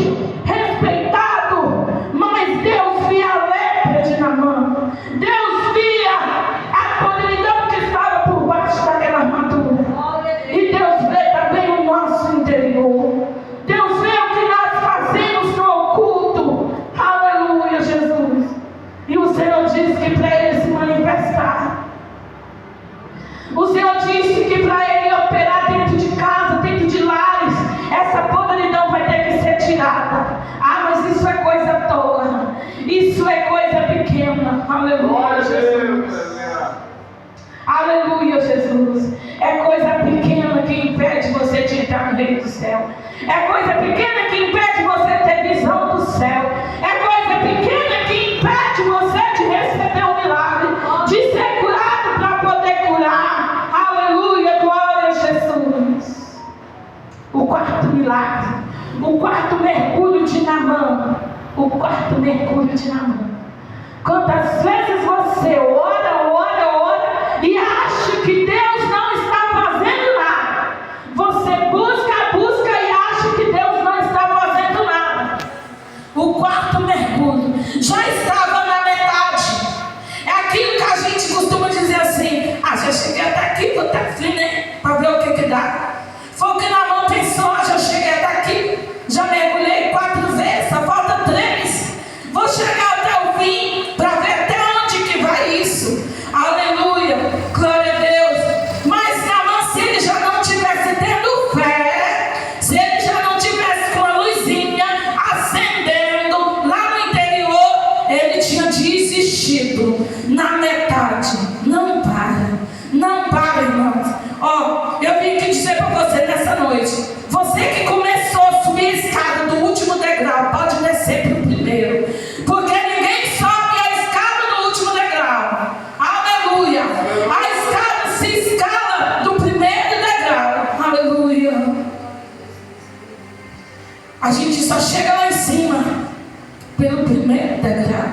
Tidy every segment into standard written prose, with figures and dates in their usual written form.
importante, respeitado, mas Deus via a lepra de Naamã. Deus via a podridão que estava por baixo daquela armadura. E Deus vê também o nosso interior. Deus vê o que nós fazemos no oculto. Aleluia, Jesus. E o Senhor disse que para Ele se manifestar, o Senhor disse que para Ele operar dentro de casa, dentro de lares, essa podridão vai ter que ser tirada. Ah, mas isso é coisa tola. Isso é coisa pequena. Aleluia, Jesus. Aleluia, Jesus. É coisa pequena que impede você de entrar no reino do céu. É coisa pequena que impede você de ter visão do céu. É coisa pequena que impede você de receber um milagre, de ser curado para poder curar. Aleluia, glória a Jesus. O quarto milagre, o quarto mergulho de Naamã. O quarto mergulho de Naamã. Quantas vezes você ora e acha que Deus não está fazendo nada? Você busca e acha que Deus não está fazendo nada. O quarto mergulho já estava na metade. É aquilo que a gente costuma dizer assim: ah, já cheguei até aqui, vou até aqui, né? Para ver o que dá. Foi o que Naamã pensou: já cheguei até aqui, já mergulhei 4 vezes, só falta 3. Vou chegar até o fim para ver até onde que vai isso. Aleluia, glória a Deus. Mas Naamã, se ele já não tivesse tendo fé, se ele já não tivesse com a luzinha acendendo lá no interior, ele tinha desistido na metade. Não para, irmãos. Ó, eu vim aqui dizer para você nessa noite: você que começou a subir a escada do último degrau, pode descer para o primeiro, porque ninguém sobe a escada do último degrau. Aleluia. A escada se escala do primeiro degrau. Aleluia. A gente só chega lá em cima pelo primeiro degrau.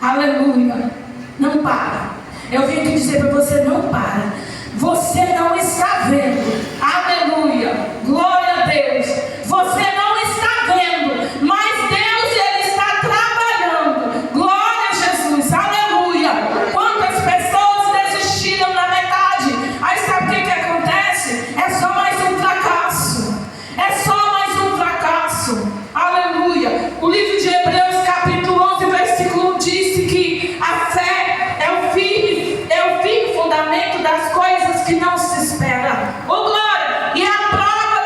Aleluia. Não para. Eu vim aqui dizer para você: não para. Você não está vendo. Aleluia. Glória a Deus. Você não está vendo, mas Deus, Ele está trabalhando. Glória a Jesus. Aleluia. Quantas pessoas desistiram na metade? Aí sabe o que acontece? É só mais um fracasso. É só mais um fracasso. Aleluia. O livro de Hebreus, capítulo 11, versículo 1 disse que a fé é o firme fundamento das coisas que não se espera. Oh, glória! E a prova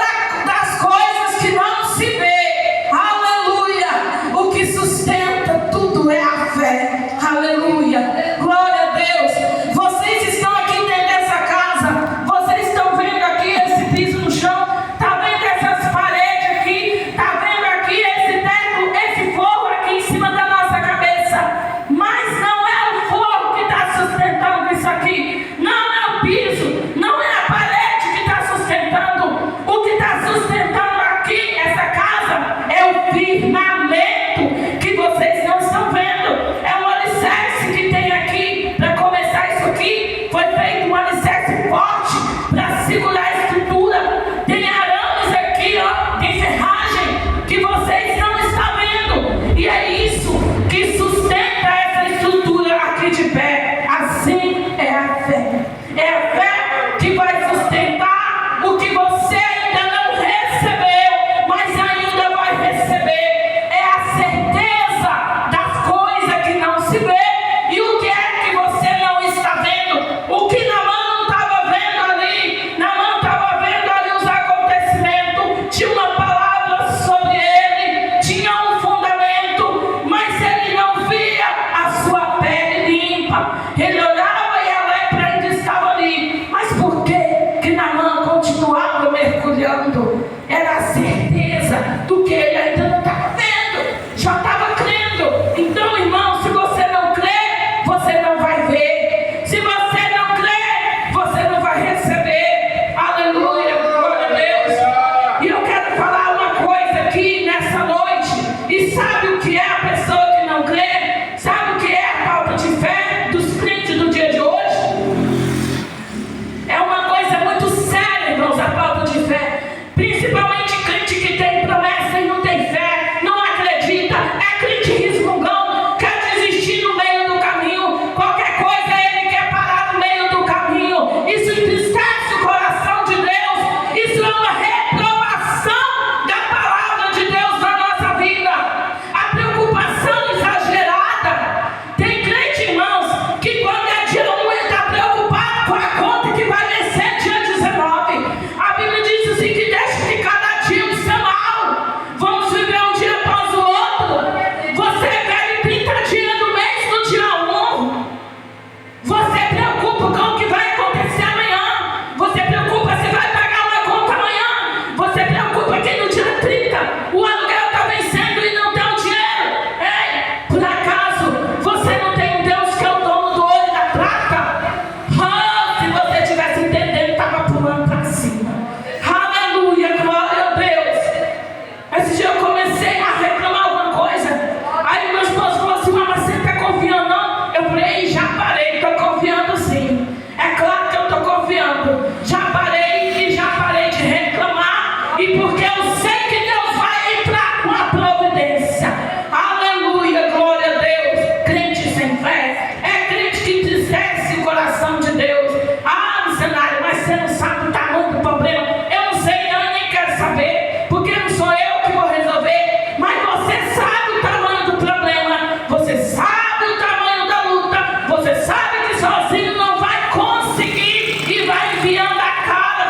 comecei a reclamar alguma coisa. Aí meu esposo falou assim: mas você está confiando não? Eu falei: já parei, estou confiando sim. É claro que eu estou confiando. Já parei e já parei de reclamar. E porque eu sei que Deus vai entrar com a providência. Aleluia, glória a Deus. Crente sem fé é crente que entristece o coração de Deus. Ah, missionário, mas você não sabe o tamanho do problema. Eu não sei não, eu nem quero saber, porque não sou eu que vou resolver. Mas você sabe o tamanho do problema. Você sabe o tamanho da luta. Você sabe que sozinho não vai conseguir. E vai enfiando a cara,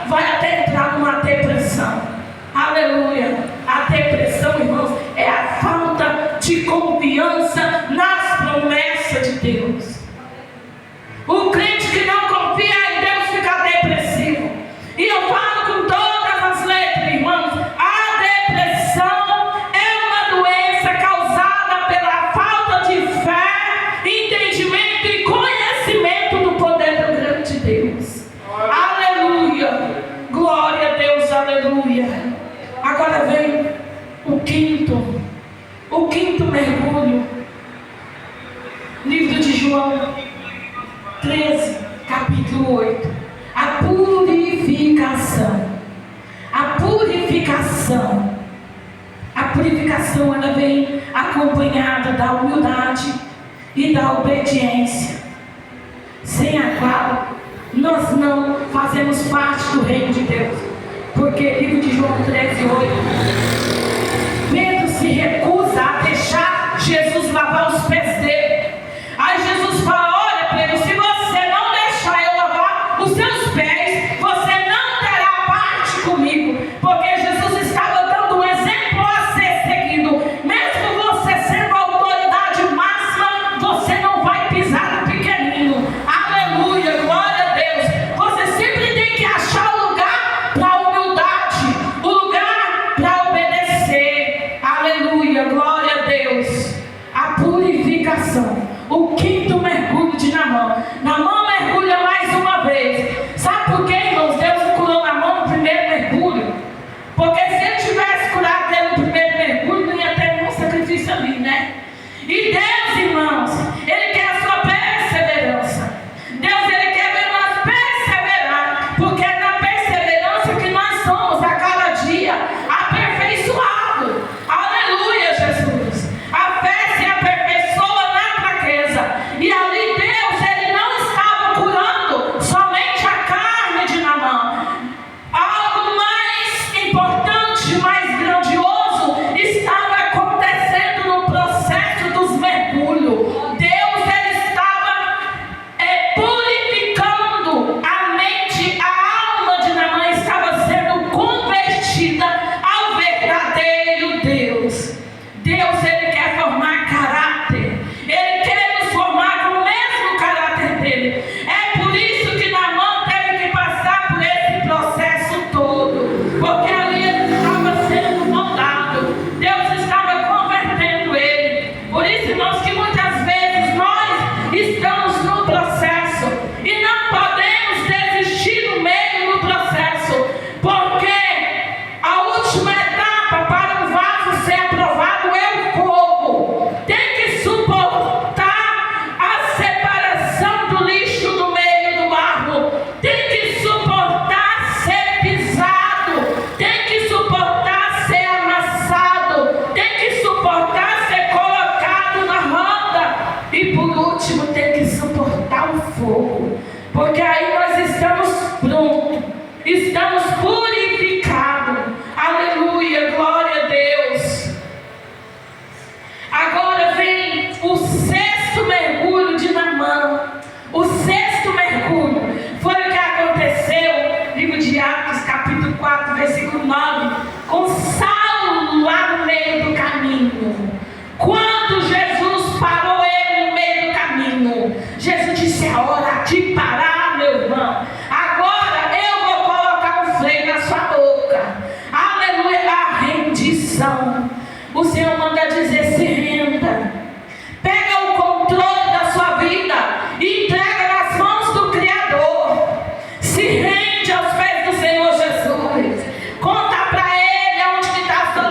vai até entrar numa depressão. Aleluia. A depressão, irmãos, é a falta de confiança nas promessas de Deus. O crente que não confia em Deus fica depressivo. E eu falo com todas as letras, irmãos, a depressão é uma doença causada pela falta de fé, entendimento e conhecimento do poder do grande Deus. Aleluia. Glória a Deus, aleluia. Agora vem o quinto mergulho. Livro de João 13, capítulo 8. A purificação. A purificação ela vem acompanhada da humildade e da obediência, sem a qual nós não fazemos parte do reino de Deus. Porque livro de João 13, 8, Pedro se recusa a deixar Jesus lavar os pés dele. Aí Jesus fala: olha, Pedro, se você não deixar eu lavar os seus pés, você não terá parte comigo. Porque Jesus estava dando um exemplo a ser seguido. Mesmo você sendo a autoridade máxima, você não vai pisar no pequenino. Aleluia, glória a Deus. Você sempre tem que achar o lugar para a humildade, o lugar para obedecer. Aleluia, glória a Deus. A purificação. O quinto mergulho de Naamã. Naamã mergulha mais uma vez. Sabe por quê, irmãos? Deus curou Naamã no primeiro mergulho. Porque se ele tivesse curado ele no primeiro mergulho, não ia ter nenhum sacrifício ali, né? E Deus, irmãos, Ele quer a sua perseverança. Deus, Ele quer ver nós perseverar. Porque é na perseverança que nós somos a cada dia aperfeiçoados. Aleluia, Jesus. A fé se aperfeiçoa na fraqueza. E ali Deus, Ele não estava curando somente a carne de Naamã. Algo mais importante, mais grandioso estava acontecendo no processo dos mergulhos. Deus, Ele estava purificando a mente, a alma de Naamã estava sendo convertida ao verdadeiro Deus. Deus, Ele quer formar caráter. Ele quer nos formar com o mesmo caráter dele. É por isso que Naamã teve que passar por esse processo todo. Porque ali ele estava sendo moldado. Deus estava convertendo ele. Por isso, irmãos, que muitas vezes nós estamos no processo e não podemos desistir no meio do processo. Porque a última etapa para um vaso ser aprovado é o fogo. Tem que suportar a separação do lixo do meio do barro. Tem que suportar ser pisado. Tem que suportar ser amassado. Tem que suportar ser colocado na roda. E por último, tem que suportar o fogo. Porque aí nós estamos prontos. Estamos purificados. Aleluia, glória a Deus. Agora vem o sexto mergulho de Naamã. O sexto mergulho foi o que aconteceu, livro de Atos, capítulo 4, versículo 9, com Saulo lá no meio do caminho. Quando Jesus parou ele no meio do caminho, Jesus disse: é hora de parar, meu irmão. Agora eu vou colocar um freio na sua boca. Aleluia, a rendição. O Senhor manda dizer: se renda. Pega o controle da sua vida e entrega nas mãos do Criador. Se rende aos pés do Senhor Jesus. Conta para Ele onde que está a sua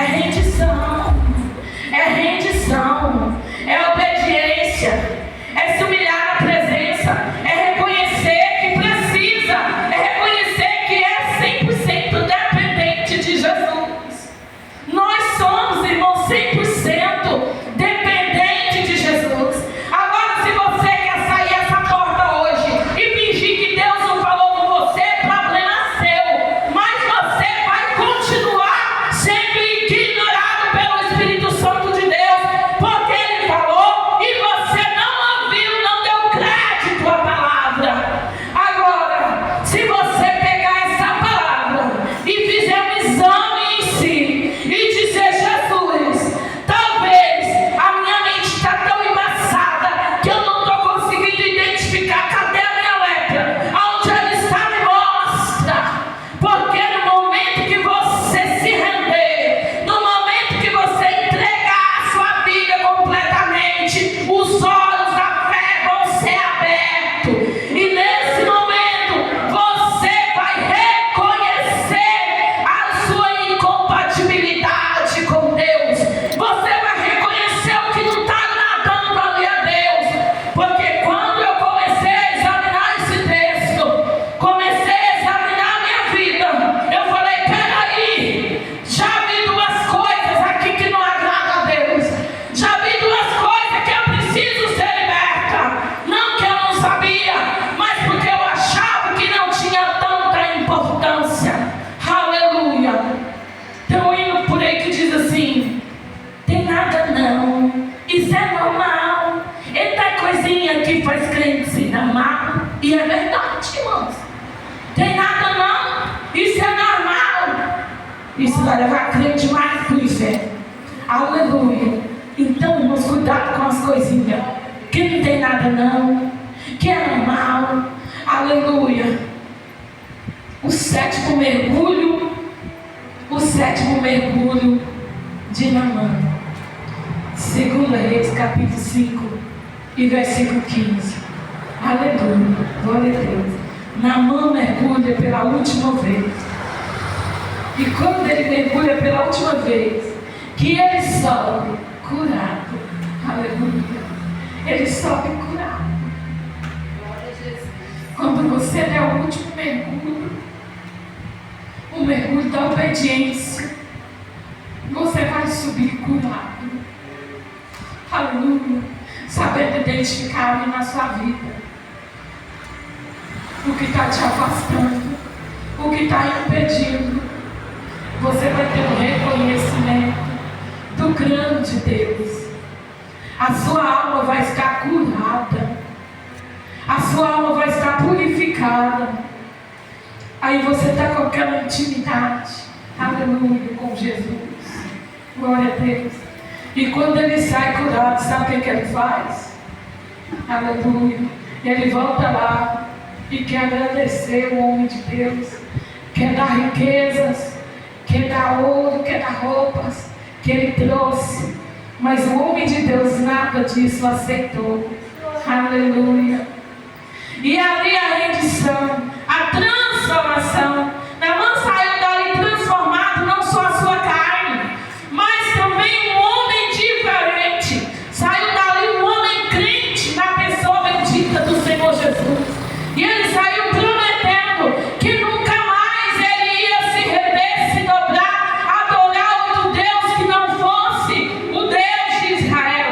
rendição, é rendição, é obediência, é se humilhar na presença, é reconhecer que precisa, é reconhecer que é 100% dependente de Jesus. Nós somos, irmãos, 100% dependente de Jesus. Agora, se você quer sair essa porta hoje e fingir que Deus não falou com você, problema seu. Mas você vai continuar sendo ignorado pelo Espírito Santo de Deus, porque Ele falou e você não ouviu, não deu crédito à palavra. Agora, se você pegar essa palavra e fizer um exame em si e dizer: Jesus, talvez a minha mente está tão embaçada que eu não estou conseguindo identificar cadê a minha lepra, aonde ela está, me mostra. Porque no momento que você se render, no momento que você entregar a sua vida completamente, os olhos da fé vão ser abertos, e nesse momento você vai reconhecer a sua incompatibilidade com Deus. Você vai reconhecer o que não está agradando ali a Deus. Porque quando eu comecei a examinar esse texto, comecei a examinar a minha vida, eu falei: peraí, já vi duas coisas aqui que não agradam a Deus, já vi duas coisas que eu preciso ser liberta. Não que eu não sabia, mas porque eu achava que não tinha tanta importância. Aleluia. Tem um hino por aí que diz assim: tem nada não, isso é normal. Eita coisinha que faz crente se dar mal. E é verdade, irmãos. Tem nada não, isso é normal. Isso vai levar crente mais para o inferno. Aleluia. Então, irmãos, cuidado com as coisinhas que não tem nada não, que é normal. Aleluia. O sétimo mergulho de Naamã. 2 Reis, capítulo 5 e versículo 15. Aleluia, glória a Deus. Naamã mergulha pela última vez. E quando ele mergulha pela última vez, que ele sobe curado. Aleluia. Ele sobe curado. Quando você der o último mergulho, o mergulho da obediência, você vai subir curado. Aleluia. Sabendo identificar ali na sua vida o que está te afastando, o que está impedindo. Você vai ter um reconhecimento do grande Deus. A sua alma vai estar curada, a sua alma vai estar purificada. Aí você está com aquela intimidade, aleluia, com Jesus. Glória a Deus. E quando ele sai curado, sabe o que ele faz? Aleluia. Ele volta lá e quer agradecer o homem de Deus, quer dar riquezas, quer dar ouro, quer dar roupas que ele trouxe. Mas o homem de Deus nada disso aceitou. Aleluia. E ali a rendição, a transformação. Naamã saiu dali transformado, não só a sua carne, mas também um homem diferente. Saiu dali um homem crente na pessoa bendita do Senhor Jesus. E ele saiu prometendo que nunca mais ele ia se render, se dobrar, adorar outro Deus que não fosse o Deus de Israel.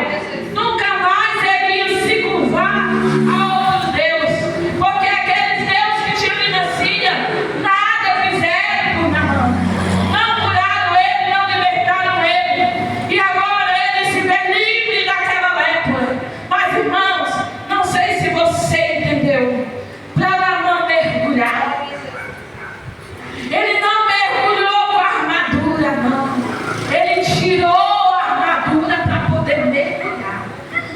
Nunca mais ele ia se curvar a outro Deus, porque aqueles deuses que tinham lhe nascido nada fizeram por Naamã. Não curaram ele, não libertaram ele. E agora ele se vê livre daquela lepra. Mas, irmãos, não sei se você entendeu. Para Naamã mergulhar, ele não mergulhou com a armadura, não. Ele tirou a armadura para poder mergulhar.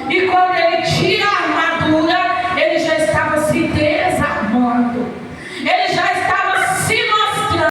E quando ele tira a armadura, ele já estava se desarmando.